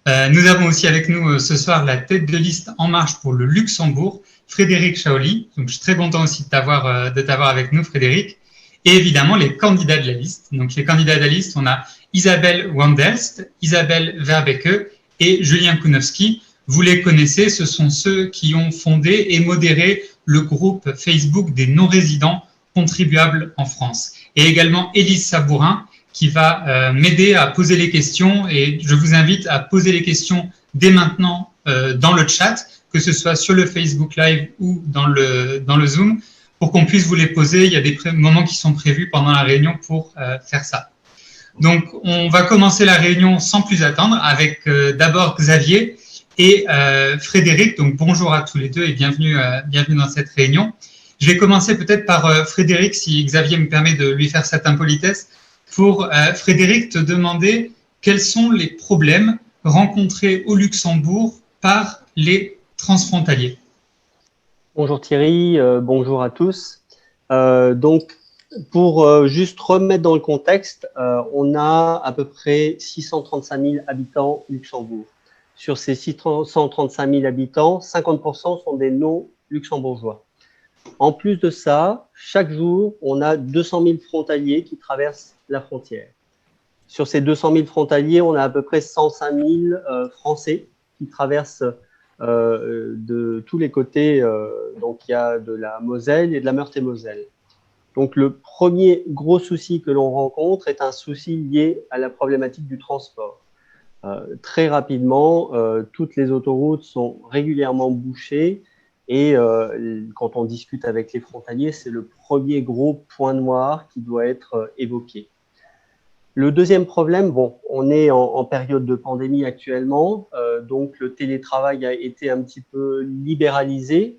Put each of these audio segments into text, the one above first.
Nous avons aussi avec nous ce soir la tête de liste En Marche pour le Luxembourg, Frédéric Chaoli. Donc, je suis très content aussi de t'avoir avec nous, Frédéric. Et évidemment, les candidats de la liste. Donc, les candidats de la liste, on a Isabelle Wandelst, Isabelle Verbeke et Julien Kounowski. Vous les connaissez, ce sont ceux qui ont fondé et modéré le groupe Facebook des non-résidents contribuables en France. Et également Élise Sabourin, qui va m'aider à poser les questions. Et je vous invite à poser les questions dès maintenant dans le chat, que ce soit sur le Facebook Live ou dans le Zoom, pour qu'on puisse vous les poser. Il y a des moments qui sont prévus pendant la réunion pour faire ça. Donc, on va commencer la réunion sans plus attendre avec d'abord Xavier et Frédéric. Donc, bonjour à tous les deux et bienvenue dans cette réunion. Je vais commencer peut-être par Frédéric, si Xavier me permet de lui faire cette impolitesse. Pour Frédéric, te demander quels sont les problèmes rencontrés au Luxembourg par les transfrontaliers. Bonjour Thierry, bonjour à tous. Donc, pour juste remettre dans le contexte, on a à peu près 635 000 habitants au Luxembourg. Sur ces 635 000 habitants, 50% sont des non-luxembourgeois. En plus de ça, chaque jour, on a 200 000 frontaliers qui traversent la frontière. Sur ces 200 000 frontaliers, on a à peu près 105 000 Français qui traversent de tous les côtés. Donc, il y a de la Moselle et de la Meurthe-et-Moselle. Donc, le premier gros souci que l'on rencontre est un souci lié à la problématique du transport. Très rapidement, toutes les autoroutes sont régulièrement bouchées. Et quand on discute avec les frontaliers, c'est le premier gros point noir qui doit être évoqué. Le deuxième problème, bon, on est en période de pandémie actuellement, donc le télétravail a été un petit peu libéralisé,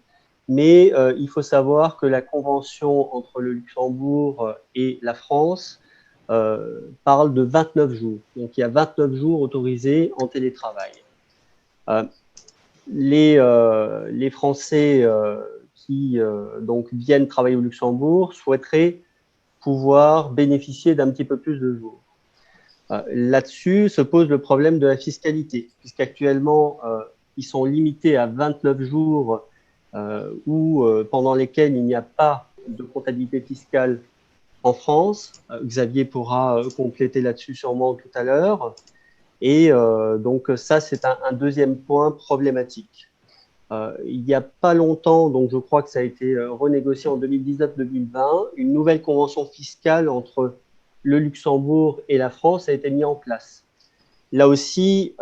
mais il faut savoir que la convention entre le Luxembourg et la France parle de 29 jours. Donc il y a 29 jours autorisés en télétravail. Les Français qui donc viennent travailler au Luxembourg souhaiteraient pouvoir bénéficier d'un petit peu plus de jours. Là-dessus se pose le problème de la fiscalité, puisqu'actuellement, ils sont limités à 29 jours pendant lesquels il n'y a pas de comptabilité fiscale en France. Xavier pourra compléter là-dessus sûrement tout à l'heure. Et donc ça, c'est un deuxième point problématique. Il n'y a pas longtemps, donc je crois que ça a été renégocié en 2019-2020, une nouvelle convention fiscale entre le Luxembourg et la France a été mise en place. Là aussi,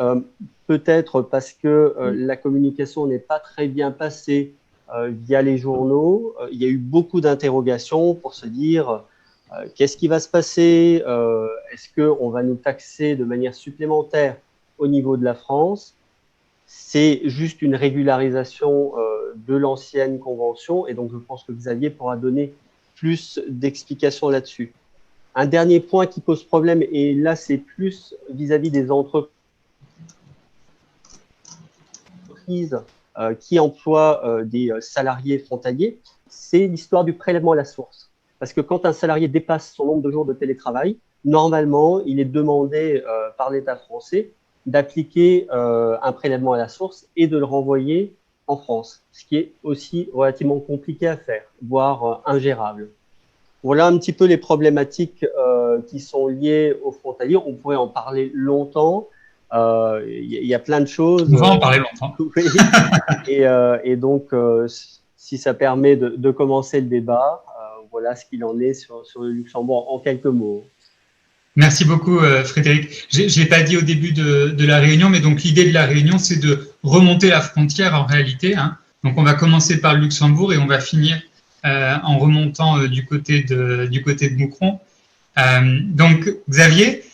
peut-être parce que la communication n'est pas très bien passée via les journaux, il y a eu beaucoup d'interrogations pour se dire qu'est-ce qui va se passer, est-ce qu'on va nous taxer de manière supplémentaire au niveau de la France? C'est juste une régularisation de l'ancienne convention et donc je pense que Xavier pourra donner plus d'explications là-dessus. Un dernier point qui pose problème, et là c'est plus vis-à-vis des entreprises qui emploient des salariés frontaliers, c'est l'histoire du prélèvement à la source. Parce que quand un salarié dépasse son nombre de jours de télétravail, normalement, il est demandé par l'État français d'appliquer un prélèvement à la source et de le renvoyer en France, ce qui est aussi relativement compliqué à faire, voire ingérable. Voilà un petit peu les problématiques qui sont liées aux frontaliers. On pourrait en parler longtemps. Il y a plein de choses. On va en parler longtemps. Et donc, si ça permet de commencer le débat, voilà ce qu'il en est sur le Luxembourg en quelques mots. Merci beaucoup, Frédéric. Je ne l'ai pas dit au début de la réunion, mais donc l'idée de la réunion, c'est de remonter la frontière en réalité. Hein. Donc, on va commencer par le Luxembourg et on va finir en remontant du côté de Moucron. Donc, Xavier,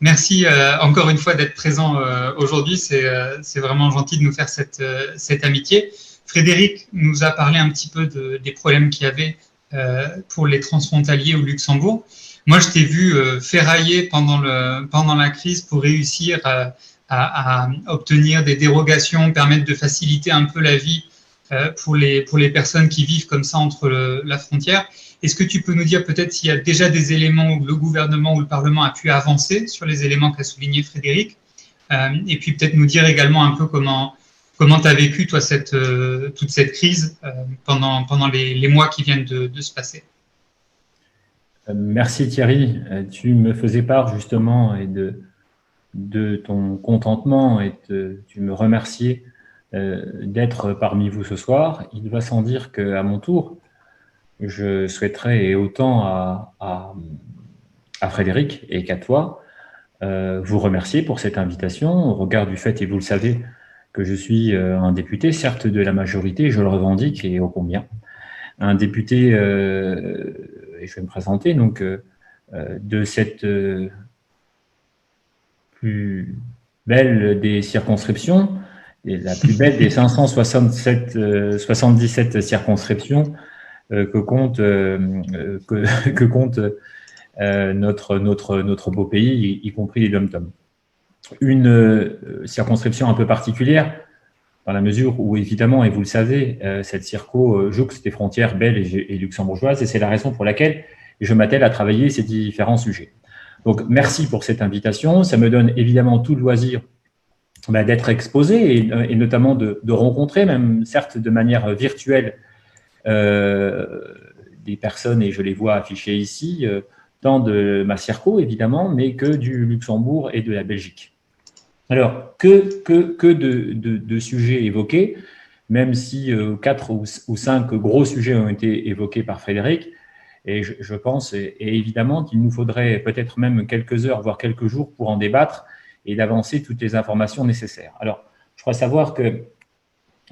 merci encore une fois d'être présent aujourd'hui. C'est vraiment gentil de nous faire cette amitié. Frédéric nous a parlé un petit peu des problèmes qu'il y avait pour les transfrontaliers au Luxembourg. Moi, je t'ai vu ferrailler pendant la crise pour réussir à obtenir des dérogations, permettre de faciliter un peu la vie pour les personnes qui vivent comme ça entre la frontière. Est-ce que tu peux nous dire peut-être s'il y a déjà des éléments où le gouvernement ou le Parlement a pu avancer sur les éléments qu'a souligné Frédéric, et puis peut-être nous dire également un peu comment tu as vécu, toi, toute cette crise pendant les mois qui viennent de se passer. Merci Thierry. Tu me faisais part justement de ton contentement et tu me remerciais d'être parmi vous ce soir. Il va sans dire qu'à mon tour, je souhaiterais, et autant à Frédéric et qu'à toi, vous remercier pour cette invitation, au regard du fait, et vous le savez, que je suis un député, certes de la majorité, je le revendique, et ô combien, un député, et je vais me présenter, donc de cette plus belle des circonscriptions, et la plus belle des 577 circonscriptions que compte notre beau pays, y compris les dom-toms. Une circonscription un peu particulière, dans la mesure où, évidemment, et vous le savez, cette circo jouxte des frontières belges et luxembourgeoises, et c'est la raison pour laquelle je m'attelle à travailler ces différents sujets. Donc, merci pour cette invitation. Ça me donne évidemment tout le loisir d'être exposé et notamment de rencontrer, même certes de manière virtuelle, des personnes, et je les vois affichées ici, tant de ma circo, évidemment, mais que du Luxembourg et de la Belgique. Alors, que de sujets évoqués, même si 4 ou 5 gros sujets ont été évoqués par Frédéric, et je pense, et évidemment, qu'il nous faudrait peut-être même quelques heures, voire quelques jours pour en débattre et d'avancer toutes les informations nécessaires. Alors, je crois savoir qu'il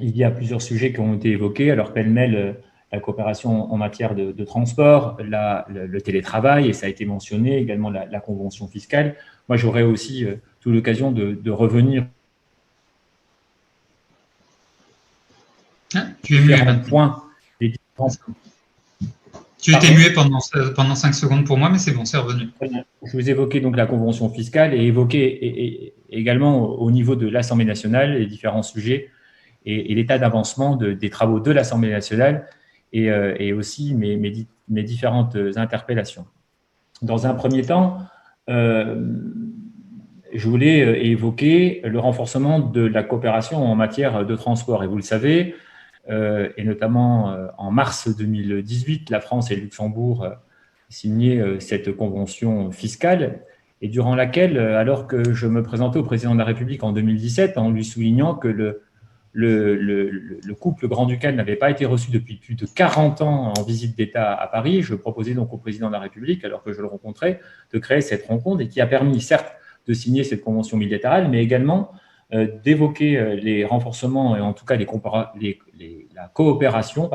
y a plusieurs sujets qui ont été évoqués. Alors, pêle-mêle, la coopération en matière de transport, le télétravail, et ça a été mentionné, également la convention fiscale. Moi, j'aurais aussi toute l'occasion de revenir tu es muet maintenant. Points, les différents... Tu étais muet pendant 5 secondes pour moi, mais c'est bon, c'est revenu. Je vous évoquais donc la convention fiscale et évoquer également au niveau de l'Assemblée nationale les différents sujets et l'état d'avancement des travaux de l'Assemblée nationale et aussi mes différentes interpellations. Dans un premier temps, je voulais évoquer le renforcement de la coopération en matière de transport. Et vous le savez, et notamment en mars 2018, la France et le Luxembourg signé cette convention fiscale et durant laquelle, alors que je me présentais au président de la République en 2017 en lui soulignant que le couple grand-ducal n'avait pas été reçu depuis plus de 40 ans en visite d'État à Paris, je proposais donc au président de la République, alors que je le rencontrais, de créer cette rencontre et qui a permis, certes, de signer cette convention bilatérale, mais également d'évoquer les renforcements et en tout cas la coopération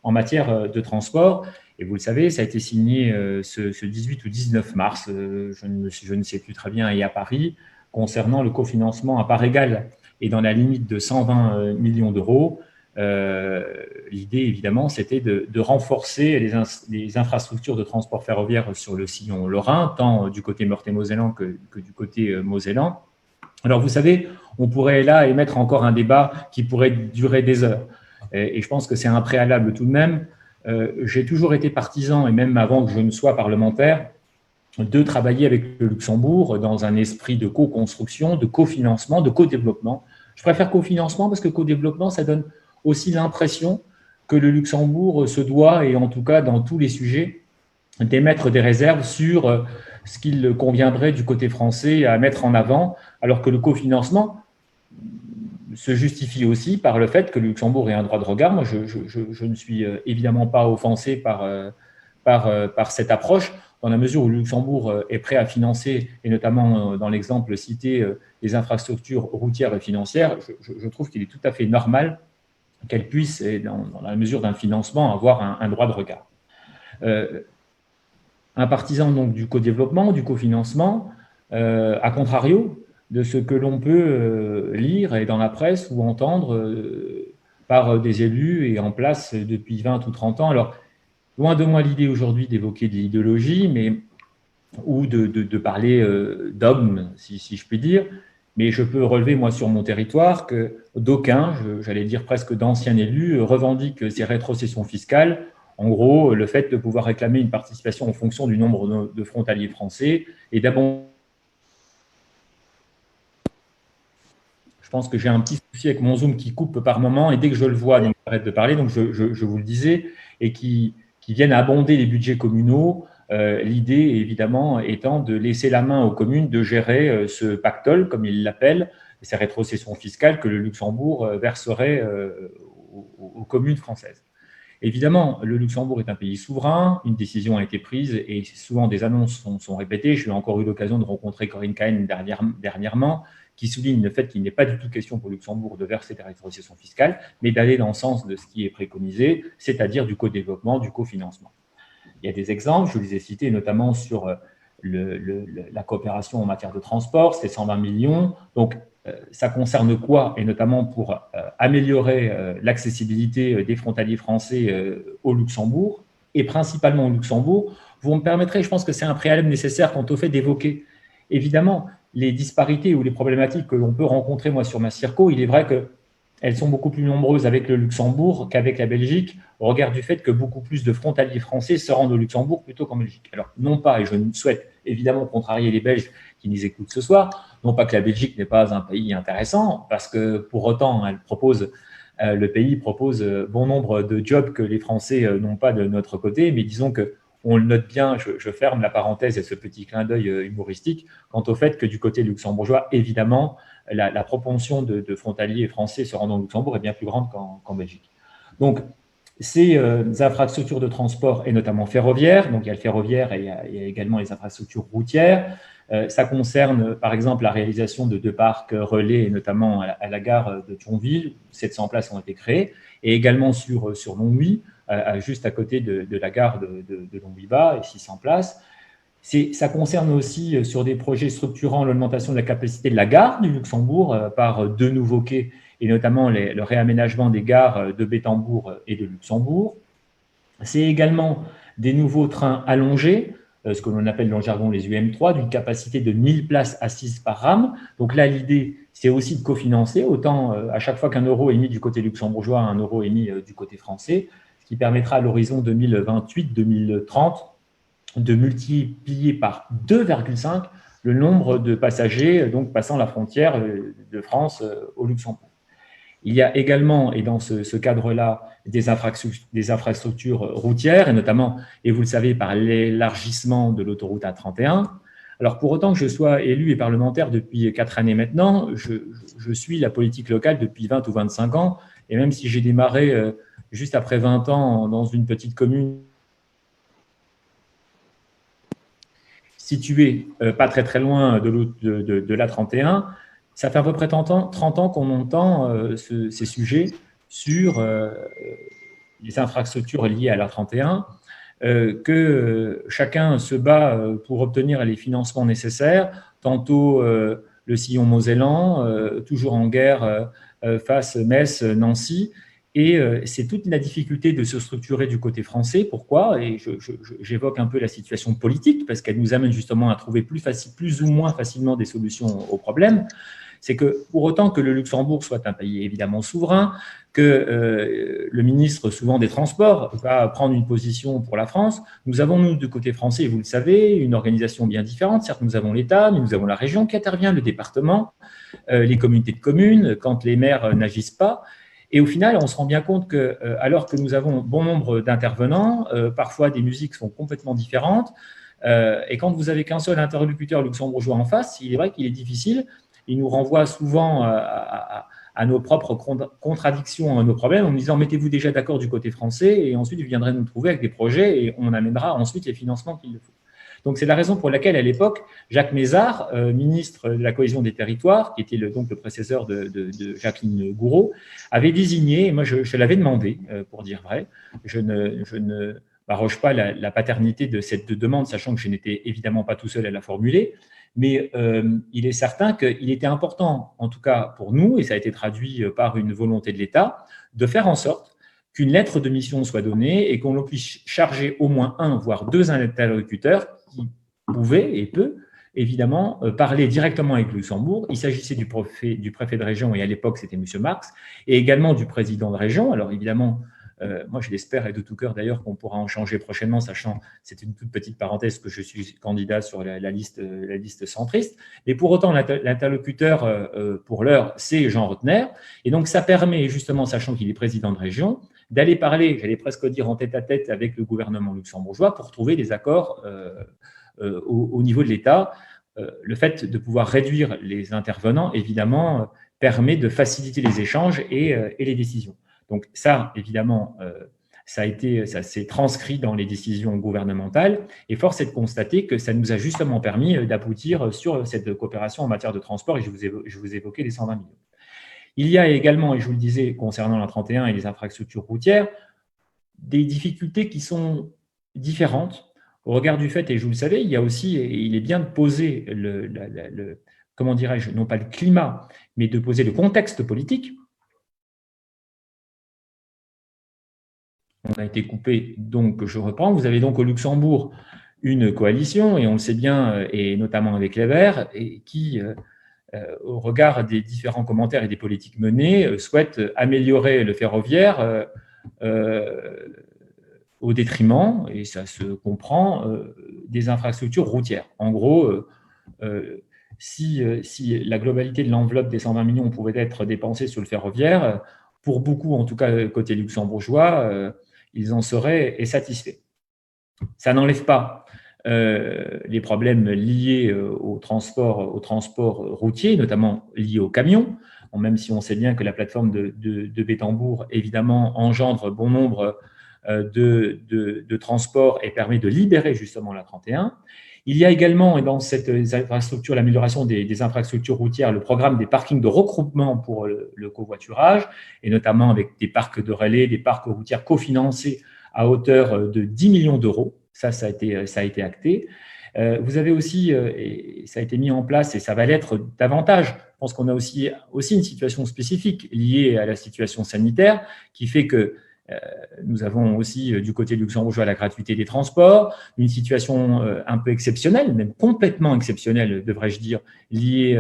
en matière de transport. Et vous le savez, ça a été signé ce 18 ou 19 mars, je ne sais plus très bien, et à Paris, concernant le cofinancement à part égale et dans la limite de 120 millions d'euros. L'idée, évidemment, c'était de renforcer les infrastructures de transport ferroviaire sur le sillon lorrain, tant du côté meurthe-et-mosellan que du côté mosellan. Alors, vous savez, on pourrait là émettre encore un débat qui pourrait durer des heures. Et je pense que c'est un préalable tout de même. J'ai toujours été partisan, et même avant que je ne sois parlementaire, de travailler avec le Luxembourg dans un esprit de co-construction, de cofinancement, de co-développement. Je préfère cofinancement parce que co-développement, ça donne aussi l'impression que le Luxembourg se doit, et en tout cas dans tous les sujets, d'émettre des réserves sur ce qu'il conviendrait du côté français à mettre en avant, alors que le cofinancement se justifie aussi par le fait que le Luxembourg ait un droit de regard. Moi, je ne suis évidemment pas offensé par cette approche, dans la mesure où le Luxembourg est prêt à financer, et notamment dans l'exemple cité, les infrastructures routières et financières. Je trouve qu'il est tout à fait normal qu'elle puisse, dans la mesure d'un financement, avoir un droit de regard. Un partisan donc du co-développement, du cofinancement, à contrario de ce que l'on peut lire et dans la presse ou entendre par des élus et en place depuis 20 ou 30 ans. Alors, loin de moi l'idée aujourd'hui d'évoquer de l'idéologie, ou de parler dogme, si je puis dire, mais je peux relever, moi, sur mon territoire, que d'aucuns, j'allais dire presque d'anciens élus, revendiquent ces rétrocessions fiscales. En gros, le fait de pouvoir réclamer une participation en fonction du nombre de frontaliers français et d'abonder pense que j'ai un petit souci avec mon Zoom qui coupe par moment et dès que je le vois, donc j'arrête de parler, donc je vous le disais, et qui viennent abonder les budgets communaux. L'idée, évidemment, étant de laisser la main aux communes de gérer ce pactole, comme ils l'appellent, ces rétrocessions fiscales que le Luxembourg verserait aux communes françaises. Évidemment, le Luxembourg est un pays souverain, une décision a été prise et souvent des annonces sont répétées. J'ai encore eu l'occasion de rencontrer Corinne Cahen dernièrement, qui souligne le fait qu'il n'est pas du tout question pour le Luxembourg de verser des rétrocessions fiscales, mais d'aller dans le sens de ce qui est préconisé, c'est-à-dire du co-développement, du cofinancement. Il y a des exemples, je vous les ai cités, notamment sur la coopération en matière de transport, c'est 120 millions. Donc, ça concerne quoi? Et notamment pour améliorer l'accessibilité des frontaliers français au Luxembourg, et principalement au Luxembourg. Vous me permettrez, je pense que c'est un préalable nécessaire quant au fait d'évoquer, évidemment, les disparités ou les problématiques que l'on peut rencontrer, moi, sur ma circo. Il est vrai qu'elles sont beaucoup plus nombreuses avec le Luxembourg qu'avec la Belgique, au regard du fait que beaucoup plus de frontaliers français se rendent au Luxembourg plutôt qu'en Belgique. Alors, non pas, et je ne souhaite évidemment contrarier les Belges qui nous écoutent ce soir, non pas que la Belgique n'est pas un pays intéressant, parce que pour autant, le pays propose bon nombre de jobs que les Français n'ont pas de notre côté, mais disons qu'on le note bien, je ferme la parenthèse et ce petit clin d'œil humoristique, quant au fait que du côté luxembourgeois, évidemment, la propension de frontaliers français se rendant au Luxembourg est bien plus grande qu'en Belgique. Donc, ces infrastructures de transport, et notamment ferroviaires, donc il y a le ferroviaire et il y a également les infrastructures routières. Ça concerne, par exemple, la réalisation de 2 parcs relais, et notamment à la gare de Thionville, 700 places ont été créées, et également sur Longwy, juste à côté de la gare de Longwy-Bas, et 600 places. Ça concerne aussi sur des projets structurant l'augmentation de la capacité de la gare du Luxembourg par 2 nouveaux quais, et notamment le réaménagement des gares de Bettembourg et de Luxembourg. C'est également des nouveaux trains allongés, ce que l'on appelle dans le jargon les UM3, d'une capacité de 1000 places assises par rame. Donc là, l'idée, c'est aussi de cofinancer, autant à chaque fois qu'un euro est mis du côté luxembourgeois, un euro est mis du côté français, ce qui permettra à l'horizon 2028-2030 de multiplier par 2,5 le nombre de passagers donc passant la frontière de France au Luxembourg. Il y a également, et dans ce cadre-là, des infrastructures routières, et notamment, et vous le savez, par l'élargissement de l'autoroute A31. Alors, pour autant que je sois élu et parlementaire depuis 4 années maintenant, je suis la politique locale depuis 20 ou 25 ans, et même si j'ai démarré juste après 20 ans dans une petite commune située pas très très loin de l'A31, ça fait à peu près 30 ans qu'on entend ces sujets sur les infrastructures liées à l'A31, que chacun se bat pour obtenir les financements nécessaires, tantôt le sillon mosellan, toujours en guerre face Metz, Nancy, et c'est toute la difficulté de se structurer du côté français. Pourquoi? Et j'évoque un peu la situation politique, parce qu'elle nous amène justement à trouver plus ou moins facilement des solutions aux problèmes. C'est que pour autant que le Luxembourg soit un pays évidemment souverain, que le ministre souvent des Transports va prendre une position pour la France, nous avons, nous, du côté français, vous le savez, une organisation bien différente. Certes, nous avons l'État, mais nous avons la région qui intervient, le département, les communautés de communes, quand les maires n'agissent pas. Et au final, on se rend bien compte que, alors que nous avons bon nombre d'intervenants, parfois des musiques sont complètement différentes, et quand vous avez qu'un seul interlocuteur luxembourgeois en face, il est vrai qu'il est difficile. Il nous renvoie souvent à nos propres contradictions, à nos problèmes, en nous disant « mettez-vous déjà d'accord du côté français et ensuite vous viendrez nous trouver avec des projets et on amènera ensuite les financements qu'il faut ». Donc c'est la raison pour laquelle, à l'époque, Jacques Mézard, ministre de la cohésion des territoires, qui était donc le prédécesseur de Jacqueline Gouraud, avait désigné, et moi je l'avais demandé, pour dire vrai, je ne m'arroge pas la paternité de cette demande, sachant que je n'étais évidemment pas tout seul à la formuler, mais il est certain qu'il était important, en tout cas pour nous, et ça a été traduit par une volonté de l'État, de faire en sorte qu'une lettre de mission soit donnée et qu'on puisse charger au moins 1, voire 2 interlocuteurs qui pouvaient et peut évidemment parler directement avec Luxembourg. Il s'agissait du préfet de région, et à l'époque c'était M. Marx, et également du président de région. Alors évidemment, moi, je l'espère et de tout cœur d'ailleurs qu'on pourra en changer prochainement, sachant, c'est une toute petite parenthèse, que je suis candidat sur la liste centriste. Mais pour autant, l'interlocuteur, pour l'heure, c'est Jean Rottner. Et donc, ça permet justement, sachant qu'il est président de région, d'aller parler, j'allais presque dire en tête-à-tête avec le gouvernement luxembourgeois pour trouver des accords au niveau de l'État. Le fait de pouvoir réduire les intervenants, évidemment, permet de faciliter les échanges et les décisions. Donc ça, évidemment, ça s'est transcrit dans les décisions gouvernementales et force est de constater que ça nous a justement permis d'aboutir sur cette coopération en matière de transport et je vous évoquais les 120 millions. Il y a également, et je vous le disais, concernant la 31 et les infrastructures routières, des difficultés qui sont différentes au regard du fait, et je vous le savez, il y a aussi, et il est bien de poser comment dirais-je, non pas le climat, mais de poser le contexte politique. On a été coupé, donc je reprends. Vous avez donc au Luxembourg une coalition, et on le sait bien, et notamment avec les Verts, et qui, au regard des différents commentaires et des politiques menées, souhaite améliorer le ferroviaire au détriment, et ça se comprend, des infrastructures routières. En gros, si la globalité de l'enveloppe des 120 millions pouvait être dépensée sur le ferroviaire, pour beaucoup, en tout cas côté luxembourgeois, ils en seraient satisfaits. Ça n'enlève pas les problèmes liés au transport routier, notamment liés aux camions, même si on sait bien que la plateforme de Bettembourg, évidemment, engendre bon nombre de transports et permet de libérer justement la 31. Il y a également, et dans cette infrastructure, l'amélioration des infrastructures routières, le programme des parkings de regroupement pour le covoiturage, et notamment avec des parcs de relais, des parcs routières cofinancés à hauteur de 10 millions d'euros. Ça a été acté. Vous avez aussi, et ça a été mis en place, et ça va l'être davantage, je pense qu'on a aussi une situation spécifique liée à la situation sanitaire qui fait que nous avons aussi du côté luxembourgeois la gratuité des transports, une situation un peu exceptionnelle, même complètement exceptionnelle, devrais-je dire, liée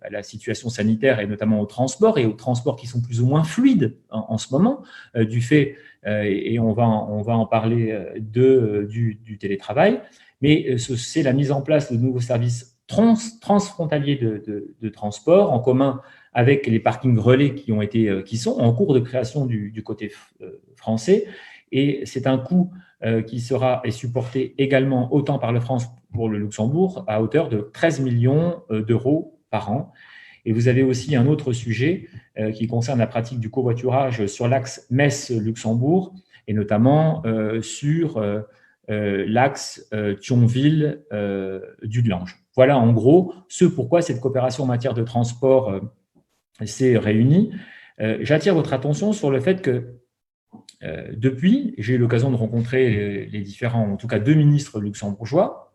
à la situation sanitaire et notamment aux transports qui sont plus ou moins fluides en ce moment, du fait, et on va en parler, du télétravail, mais c'est la mise en place de nouveaux services transfrontaliers de transport en commun avec les parkings relais qui sont en cours de création du côté français. Et c'est un coût qui est supporté également autant par la France pour le Luxembourg à hauteur de 13 millions d'euros par an. Et vous avez aussi un autre sujet qui concerne la pratique du covoiturage sur l'axe Metz-Luxembourg et notamment sur l'axe Thionville-Dudelange. Voilà en gros ce pourquoi cette coopération en matière de transport s'est réunie. J'attire votre attention sur le fait que depuis, j'ai eu l'occasion de rencontrer les différents, en tout cas 2 ministres luxembourgeois,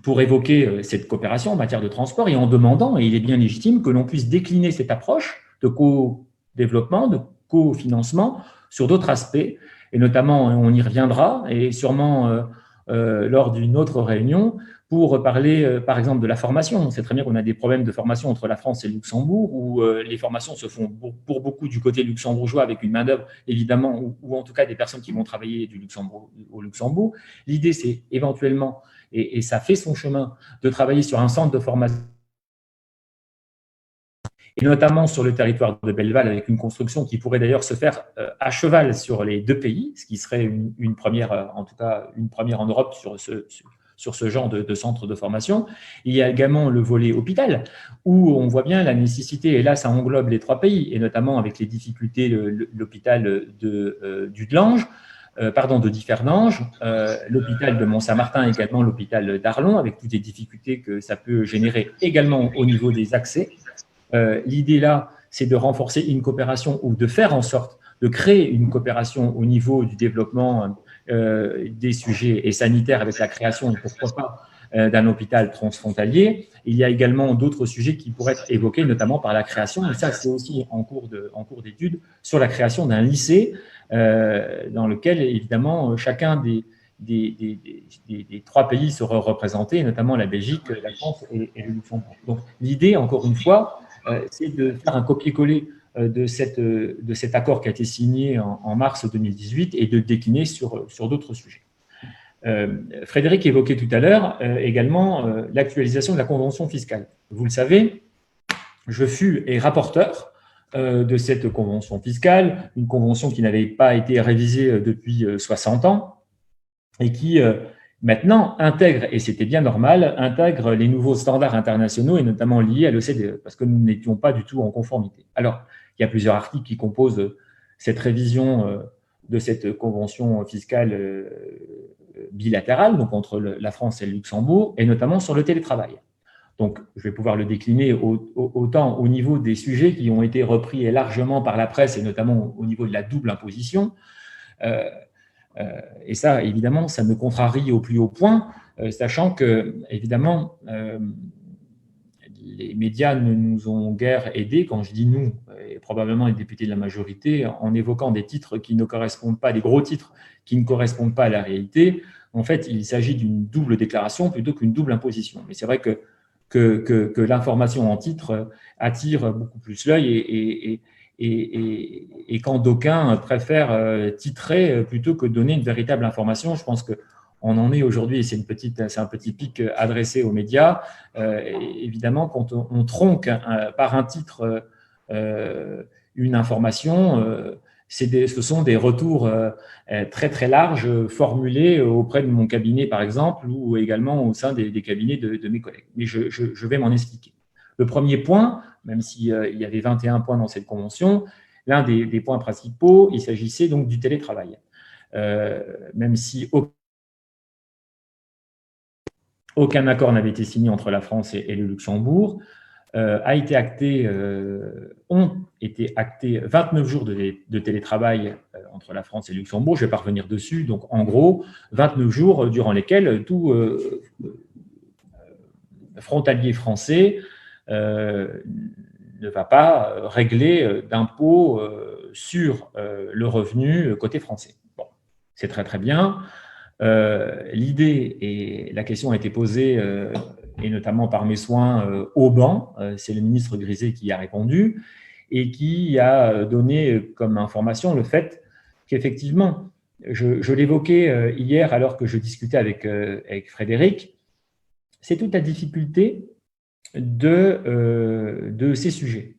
pour évoquer cette coopération en matière de transport et en demandant, et il est bien légitime, que l'on puisse décliner cette approche de co-développement, de co-financement sur d'autres aspects, et notamment, on y reviendra, et sûrement lors d'une autre réunion, pour parler, par exemple, de la formation. On sait très bien qu'on a des problèmes de formation entre la France et le Luxembourg, où les formations se font pour beaucoup du côté luxembourgeois, avec une main-d'œuvre, évidemment, ou en tout cas des personnes qui vont travailler au Luxembourg. L'idée, c'est éventuellement, et ça fait son chemin, de travailler sur un centre de formation, et notamment sur le territoire de Belleval, avec une construction qui pourrait d'ailleurs se faire à cheval sur les 2 pays, ce qui serait une première, en tout cas une première en Europe sur ce genre de centre de formation. Il y a également le volet hôpital, où on voit bien la nécessité, et là ça englobe les 3 pays, et notamment avec les difficultés de l'hôpital de Differdange, l'hôpital de Mont-Saint-Martin, également l'hôpital d'Arlon, avec toutes les difficultés que ça peut générer également au niveau des accès. L'idée là, c'est de renforcer une coopération ou de faire en sorte de créer une coopération au niveau du développement des sujets et sanitaires avec la création, pourquoi pas, d'un hôpital transfrontalier. Il y a également d'autres sujets qui pourraient être évoqués, notamment par la création, et ça c'est aussi en cours d'étude, sur la création d'un lycée dans lequel évidemment chacun des 3 pays sera représenté, notamment la Belgique, la France et le Luxembourg. Donc l'idée, encore une fois, c'est de faire un copier-coller de cet accord qui a été signé en mars 2018 et de décliner sur d'autres sujets. Frédéric évoquait tout à l'heure également l'actualisation de la convention fiscale. Vous le savez, je fus rapporteur de cette convention fiscale, une convention qui n'avait pas été révisée depuis 60 ans et qui maintenant intègre, et c'était bien normal, intègre les nouveaux standards internationaux et notamment liés à l'OCDE, parce que nous n'étions pas du tout en conformité. Alors, il y a plusieurs articles qui composent cette révision de cette convention fiscale bilatérale, donc entre la France et le Luxembourg, et notamment sur le télétravail. Donc, je vais pouvoir le décliner autant au niveau des sujets qui ont été repris largement par la presse, et notamment au niveau de la double imposition. Et ça, évidemment, ça me contrarie au plus haut point, sachant que, évidemment, les médias ne nous ont guère aidés, quand je dis nous, et probablement les députés de la majorité, en évoquant des titres qui ne correspondent pas, des gros titres qui ne correspondent pas à la réalité. En fait, il s'agit d'une double déclaration plutôt qu'une double imposition. Mais c'est vrai que l'information en titre attire beaucoup plus l'œil et quand d'aucuns préfèrent titrer plutôt que donner une véritable information. Je pense qu'on en est aujourd'hui, et c'est un petit pic adressé aux médias. Évidemment, quand on tronque par un titre une information, ce sont des retours très très larges formulés auprès de mon cabinet, par exemple, ou également au sein des cabinets de mes collègues. Mais je vais m'en expliquer. Le premier point, même s'il y avait 21 points dans cette convention, l'un des points principaux, il s'agissait donc du télétravail. Même si aucun accord n'avait été signé entre la France et le Luxembourg, ont été actés 29 jours de télétravail entre la France et le Luxembourg. Je vais pas revenir dessus. Donc, en gros, 29 jours durant lesquels tout frontalier français ne va pas régler d'impôts sur le revenu côté français. Bon, c'est très très bien. L'idée et la question a été posée, et notamment par mes soins au banc, c'est le ministre Griset qui y a répondu, et qui a donné comme information le fait qu'effectivement, je l'évoquais hier alors que je discutais avec Frédéric, c'est toute la difficulté de ces sujets.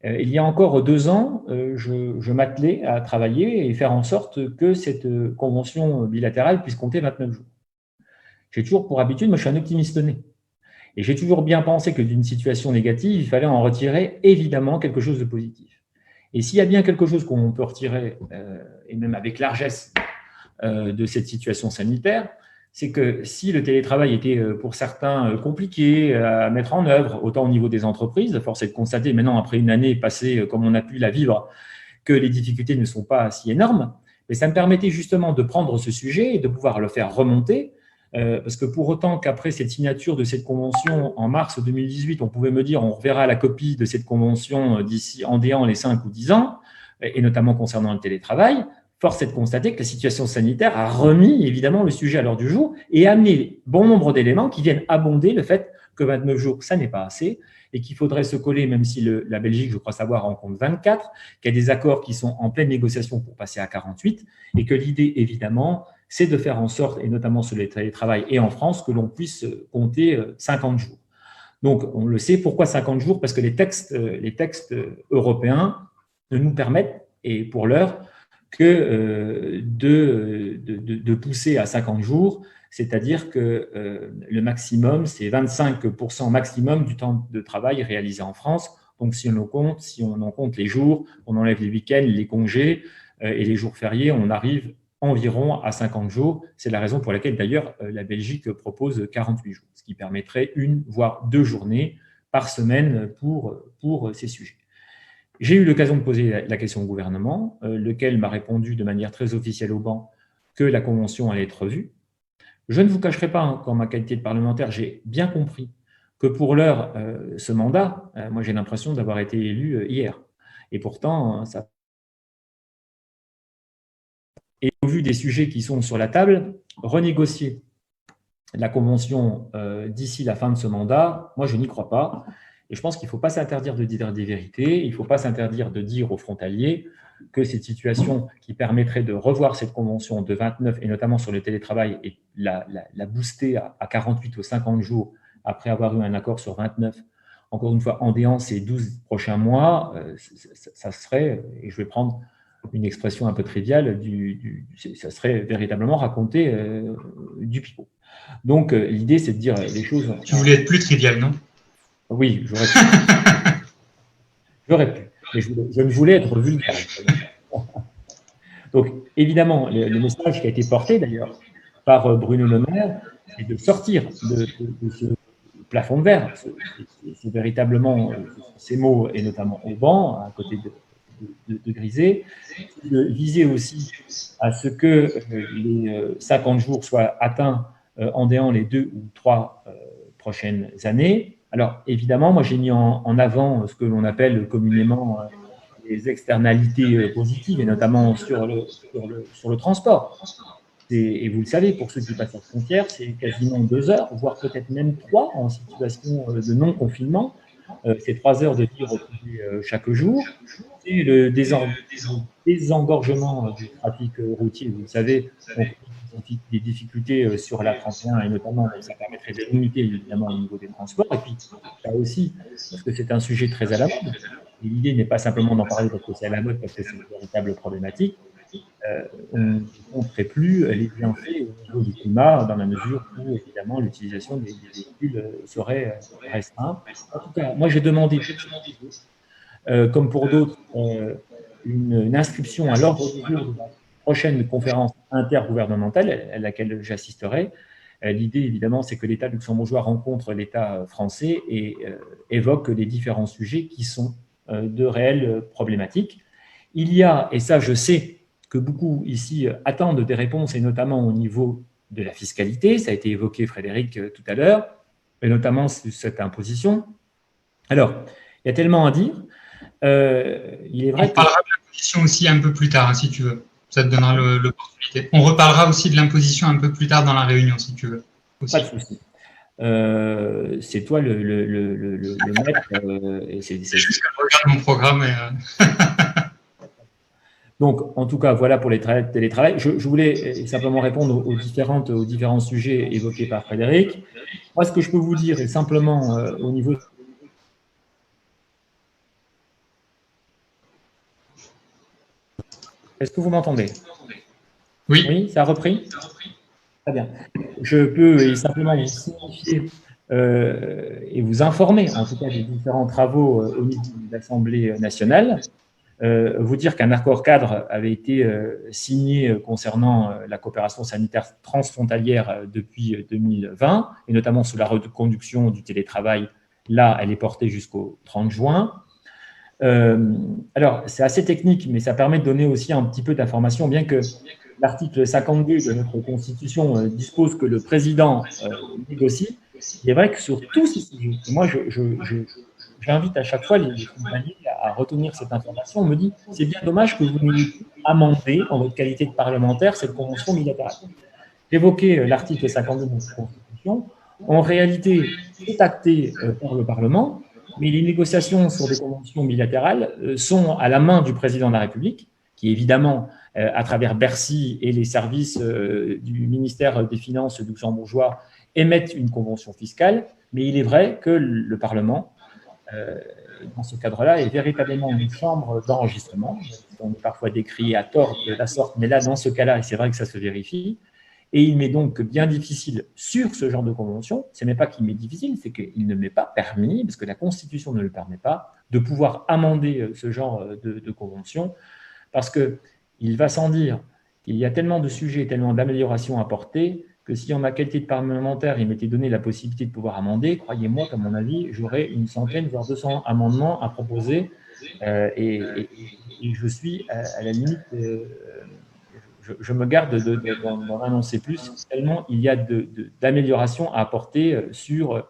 Il y a encore 2 ans, je m'attelais à travailler et faire en sorte que cette convention bilatérale puisse compter 29 jours. J'ai toujours pour habitude, moi je suis un optimiste né, et j'ai toujours bien pensé que d'une situation négative, il fallait en retirer évidemment quelque chose de positif. Et s'il y a bien quelque chose qu'on peut retirer, et même avec largesse, de cette situation sanitaire, c'est que si le télétravail était pour certains compliqué à mettre en œuvre, autant au niveau des entreprises, force est de constater maintenant, après une année passée comme on a pu la vivre, que les difficultés ne sont pas si énormes, mais ça me permettait justement de prendre ce sujet et de pouvoir le faire remonter, parce que pour autant qu'après cette signature de cette convention en mars 2018, on pouvait me dire on reverra la copie de cette convention d'ici en déant les 5 ou 10 ans, et notamment concernant le télétravail, force est de constater que la situation sanitaire a remis évidemment le sujet à l'ordre du jour et amené bon nombre d'éléments qui viennent abonder le fait que 29 jours, ça n'est pas assez et qu'il faudrait se coller, même si la Belgique, je crois savoir, en compte 24, qu'il y a des accords qui sont en pleine négociation pour passer à 48 et que l'idée, évidemment, c'est de faire en sorte, et notamment sur le télétravail et en France, que l'on puisse compter 50 jours. Donc, on le sait, pourquoi 50 jours? Parce que les textes européens ne nous permettent, et pour l'heure, que de pousser à 50 jours, c'est-à-dire que le maximum, c'est 25% maximum du temps de travail réalisé en France. Donc, si on en compte les jours, on enlève les week-ends, les congés et les jours fériés, on arrive environ à 50 jours. C'est la raison pour laquelle, d'ailleurs, la Belgique propose 48 jours, ce qui permettrait 1 voire 2 journées par semaine pour ces sujets. J'ai eu l'occasion de poser la question au gouvernement, lequel m'a répondu de manière très officielle au banc que la convention allait être revue. Je ne vous cacherai pas qu'en ma qualité de parlementaire, j'ai bien compris que pour l'heure, ce mandat, moi j'ai l'impression d'avoir été élu hier. Et pourtant, ça... Et au vu des sujets qui sont sur la table, renégocier la convention d'ici la fin de ce mandat, moi je n'y crois pas. Et je pense qu'il ne faut pas s'interdire de dire des vérités, il ne faut pas s'interdire de dire aux frontaliers que cette situation qui permettrait de revoir cette convention de 29, et notamment sur le télétravail, et la booster à 48 ou 50 jours après avoir eu un accord sur 29, encore une fois, en déant ces 12 prochains mois, ça serait, et je vais prendre une expression un peu triviale, ça serait véritablement raconter du pipeau. Donc, l'idée, c'est de dire les choses… Tu voulais être plus trivial, non? Oui, j'aurais pu. J'aurais pu. Mais je ne voulais être vulgaire. Donc, évidemment, le message qui a été porté, d'ailleurs, par Bruno Le Maire, c'est de sortir de ce plafond de verre. C'est véritablement ces mots, et notamment au banc, à côté de Griset, de viser aussi à ce que les 50 jours soient atteints en déant les 2 ou 3 prochaines années. Alors, évidemment, moi, j'ai mis en avant ce que l'on appelle communément les externalités positives, et notamment sur le transport. Et vous le savez, pour ceux qui passent la frontière, c'est quasiment 2 heures, voire peut-être même 3 en situation de non-confinement. C'est 3 heures de vie retrouvées chaque jour. C'est le désengorgement du trafic routier, vous le savez, donc des difficultés sur la 31, et notamment, ça permettrait de limiter évidemment au niveau des transports. Et puis, là aussi, parce que c'est un sujet très à la mode, et l'idée n'est pas simplement d'en parler parce que c'est à la mode, parce que c'est une véritable problématique, on ne compterait plus les bienfaits au niveau du climat, dans la mesure où, évidemment, l'utilisation des véhicules serait restreinte. En tout cas, moi, j'ai demandé, comme pour d'autres, une inscription à l'ordre du jour de la prochaine conférence intergouvernementale à laquelle j'assisterai. L'idée, évidemment, c'est que l'État luxembourgeois rencontre l'État français et évoque les différents sujets qui sont de réelles problématiques. Il y a, et ça je sais que beaucoup ici attendent des réponses, et notamment au niveau de la fiscalité, ça a été évoqué, Frédéric, tout à l'heure, et notamment cette imposition. Alors, il y a tellement à dire. Il est vrai on parlera de l'imposition aussi un peu plus tard, hein, si tu veux. Ça te donnera l'opportunité. On reparlera aussi de l'imposition un peu plus tard dans la réunion, si tu veux. Aussi. Pas de souci. C'est toi le maître. C'est juste que je regarde mon programme. Donc, en tout cas, voilà pour les télétravail. Je voulais simplement répondre aux différents sujets évoqués par Frédéric. Moi, ce que je peux vous dire est simplement au niveau… Est-ce que vous m'entendez? Oui. Oui, ça a repris? Très bien. Je peux simplement vous signifier et vous informer, en tout cas, des différents travaux au niveau de l'Assemblée nationale. Vous dire qu'un accord cadre avait été signé concernant la coopération sanitaire transfrontalière depuis 2020, et notamment sous la reconduction du télétravail. Là, elle est portée jusqu'au 30 juin. Alors, c'est assez technique, mais ça permet de donner aussi un petit peu d'informations, bien que l'article 52 de notre Constitution dispose que le président négocie. Il est vrai que sur tous ces sujets, moi, j'invite à chaque fois les compagnies à retenir cette information. On me dit, c'est bien dommage que vous n'ayez amendé, en votre qualité de parlementaire, cette convention bilatérale. J'évoquais l'article 52 de notre Constitution. En réalité, c'est acté par le Parlement, mais les négociations sur des conventions bilatérales sont à la main du président de la République, qui évidemment, à travers Bercy et les services du ministère des Finances luxembourgeois, émettent une convention fiscale. Mais il est vrai que le Parlement, dans ce cadre-là, est véritablement une chambre d'enregistrement. On est parfois décrit à tort de la sorte, mais là, dans ce cas-là, c'est vrai que ça se vérifie. Et il m'est donc bien difficile sur ce genre de convention, ce n'est pas qu'il m'est difficile, c'est qu'il ne m'est pas permis, parce que la Constitution ne le permet pas, de pouvoir amender ce genre de convention, parce qu'il va sans dire qu'il y a tellement de sujets, tellement d'améliorations à porter, que si en ma qualité de parlementaire, il m'était donné la possibilité de pouvoir amender, croyez-moi qu'à mon avis, j'aurais une centaine, voire 200 amendements à proposer, et je suis à la limite… Je me garde d'en annoncer plus, tellement il y a d'améliorations à apporter sur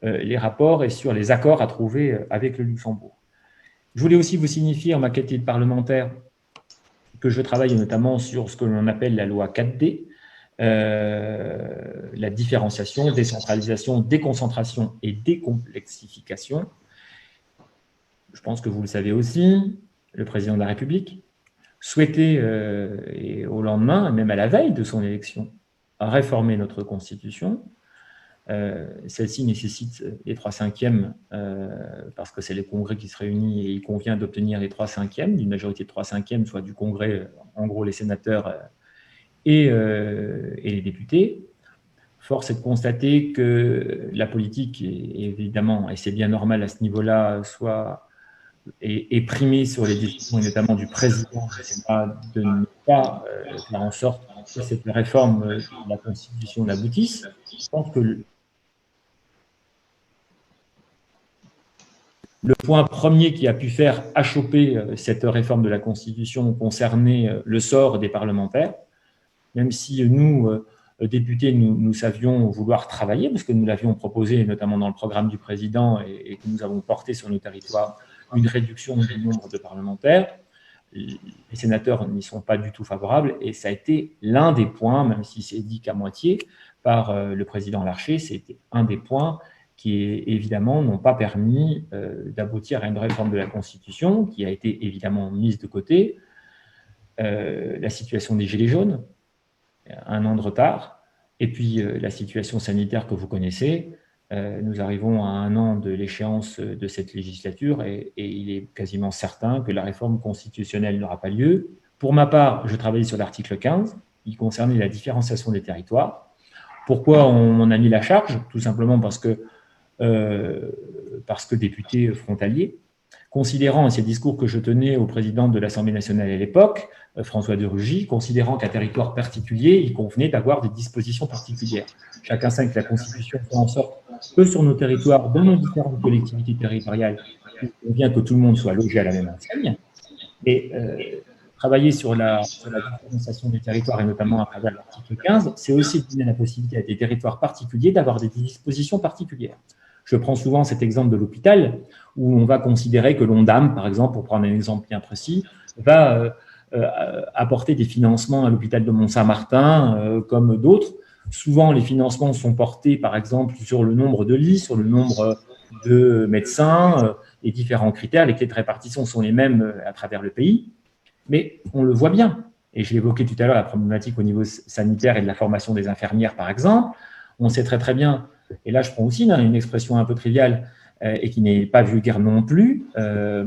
les rapports et sur les accords à trouver avec le Luxembourg. Je voulais aussi vous signifier, en ma qualité de parlementaire, que je travaille notamment sur ce que l'on appelle la loi 4D, la différenciation, décentralisation, déconcentration et décomplexification. Je pense que vous le savez aussi, le président de la République souhaitait, et au lendemain, même à la veille de son élection, réformer notre Constitution. Celle-ci nécessite les 3/5 parce que c'est le Congrès qui se réunit et il convient d'obtenir les 3/5 d'une majorité de 3/5, soit du Congrès, en gros les sénateurs et les députés. Force est de constater que la politique, évidemment, et c'est bien normal à ce niveau-là, est primée sur les décisions, et notamment du président, de ne pas faire en sorte que cette réforme de la Constitution n'aboutisse. Je pense que le point premier qui a pu faire achoper cette réforme de la Constitution concernait le sort des parlementaires, même si nous, députés, nous savions vouloir travailler, parce que nous l'avions proposé, notamment dans le programme du président, et que nous avons porté sur nos territoires, une réduction du nombre de parlementaires. Les sénateurs n'y sont pas du tout favorables, et ça a été l'un des points, même si c'est dit qu'à moitié par le président Larcher, c'était un des points qui, évidemment, n'ont pas permis d'aboutir à une réforme de la Constitution, qui a été évidemment mise de côté. La situation des Gilets jaunes, 1 an de retard, et puis la situation sanitaire que vous connaissez. Nous arrivons à 1 an de l'échéance de cette législature et il est quasiment certain que la réforme constitutionnelle n'aura pas lieu. Pour ma part, je travaillais sur l'article 15, qui concernait la différenciation des territoires. Pourquoi on en a mis la charge? Tout simplement parce que député frontalier, considérant, et c'est le discours que je tenais au président de l'Assemblée nationale à l'époque, François de Rugy, considérant qu'un territoire particulier, il convenait d'avoir des dispositions particulières. Chacun sait que la Constitution fait en sorte que sur nos territoires, dans nos différentes collectivités territoriales, il convient que tout le monde soit logé à la même enseigne. Et travailler sur la différenciation des territoires, et notamment à travers l'article 15, c'est aussi donner la possibilité à des territoires particuliers d'avoir des dispositions particulières. Je prends souvent cet exemple de l'hôpital, où on va considérer que l'ONDAM, par exemple, pour prendre un exemple bien précis, va apporter des financements à l'hôpital de Mont-Saint-Martin, comme d'autres. Souvent, les financements sont portés, par exemple, sur le nombre de lits, sur le nombre de médecins, et différents critères. Les clés de répartition sont les mêmes à travers le pays. Mais on le voit bien, et je l'évoquais tout à l'heure, la problématique au niveau sanitaire et de la formation des infirmières, par exemple. On sait très très bien, et là je prends aussi une expression un peu triviale et qui n'est pas vulgaire non plus, on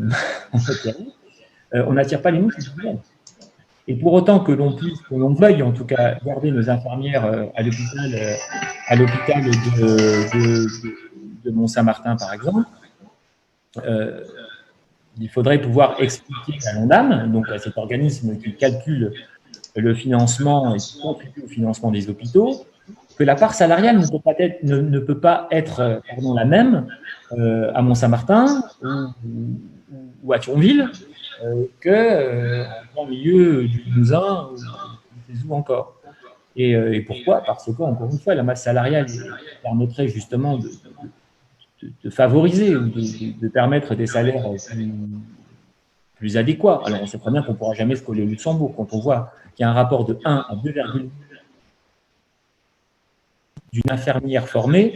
n'attire pas les mouches. Et pour autant que l'on puisse, que l'on veuille en tout cas garder nos infirmières à l'hôpital de Mont-Saint-Martin, par exemple, il faudrait pouvoir expliquer à l'ONDAM, donc à cet organisme qui calcule le financement et qui contribue au financement des hôpitaux, que la part salariale ne peut pas être la même à Mont-Saint-Martin ou à Thionville qu'en milieu du Limousin ou encore. Et pourquoi? Parce que, encore une fois, la masse salariale permettrait justement de favoriser ou de permettre des salaires plus adéquats. Alors, on sait très bien qu'on ne pourra jamais se coller au Luxembourg. Quand on voit qu'il y a un rapport de 1 à 2,8 d'une infirmière formée,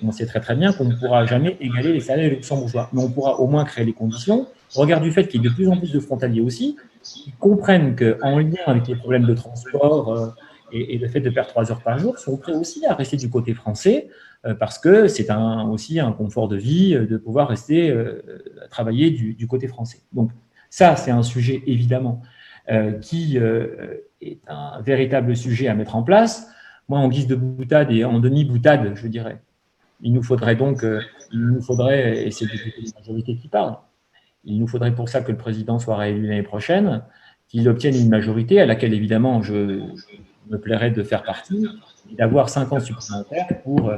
on sait très très bien qu'on ne pourra jamais égaler les salaires luxembourgeois. Mais on pourra au moins créer les conditions. Au regard du fait qu'il y ait de plus en plus de frontaliers aussi, qui comprennent qu'en lien avec les problèmes de transport et le fait de perdre 3 heures par jour, sont prêts aussi à rester du côté français, parce que c'est aussi un confort de vie de pouvoir rester travailler du côté français. Donc ça, c'est un sujet évidemment qui est un véritable sujet à mettre en place. Moi, en guise de boutade et en demi-boutade, je dirais, il nous faudrait, et c'est la majorité qui parle, il nous faudrait pour ça que le président soit réélu l'année prochaine, qu'il obtienne une majorité à laquelle, évidemment, je me plairais de faire partie, et d'avoir 5 ans supplémentaires pour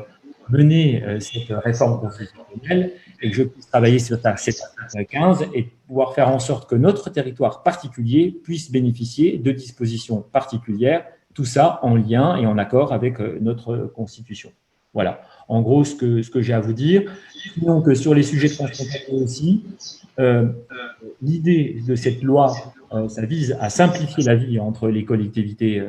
mener cette réforme constitutionnelle et que je puisse travailler sur cet article 15 et pouvoir faire en sorte que notre territoire particulier puisse bénéficier de dispositions particulières, tout ça en lien et en accord avec notre Constitution. Voilà, en gros, ce que j'ai à vous dire. Donc, sur les sujets transfrontaliers aussi, l'idée de cette loi, ça vise à simplifier la vie entre les collectivités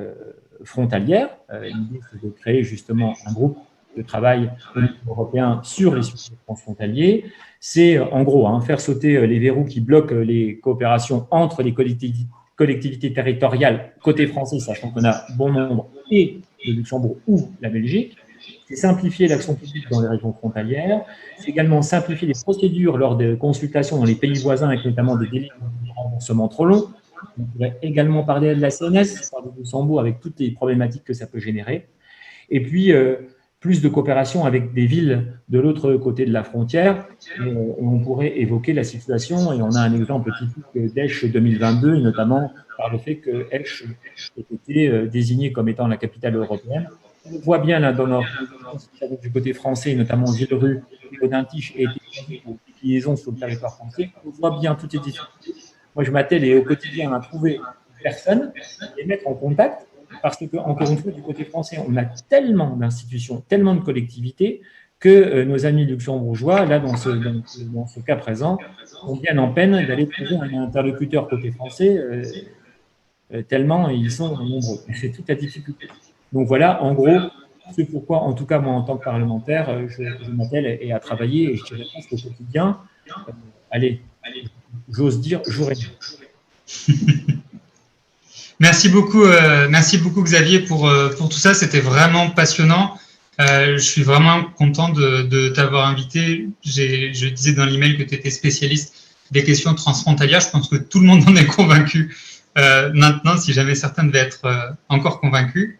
frontalière. L'idée, c'est de créer justement un groupe de travail au niveau européen sur les sujets transfrontaliers. C'est en gros faire sauter les verrous qui bloquent les coopérations entre les collectivités territoriales côté français, sachant qu'on a bon nombre, et le Luxembourg ou la Belgique. C'est simplifier l'action publique dans les régions frontalières. C'est également simplifier les procédures lors de consultations dans les pays voisins, avec notamment des délais de remboursement trop longs. On pourrait également parler de la CNS, par le Luxembourg, avec toutes les problématiques que ça peut générer. Et puis, plus de coopération avec des villes de l'autre côté de la frontière. On pourrait évoquer la situation, et on a un exemple typique d'Esch 2022, et notamment par le fait que Esch ait été désignée comme étant la capitale européenne. On voit bien là dans notre du côté français, notamment Villerue, Odintiche et des liaisons sur le territoire français, on voit bien toutes ces difficultés. Moi, je m'attelle au quotidien à trouver personne, les mettre en contact, parce que, encore une fois, du côté français, on a tellement d'institutions, tellement de collectivités, que nos amis luxembourgeois, là, dans ce cas présent, sont bien en peine d'aller trouver un interlocuteur côté français, tellement ils sont nombreux. C'est toute la difficulté. Donc voilà, en gros, c'est pourquoi, en tout cas, moi, en tant que parlementaire, je m'attelle à travailler, et je dirais presque au quotidien. Allez, j'ose dire, jour et nuit. Merci beaucoup Xavier pour tout ça. C'était vraiment passionnant. Je suis vraiment content de t'avoir invité. Je disais dans l'email que tu étais spécialiste des questions transfrontalières. Je pense que tout le monde en est convaincu maintenant, si jamais certains devaient être encore convaincus.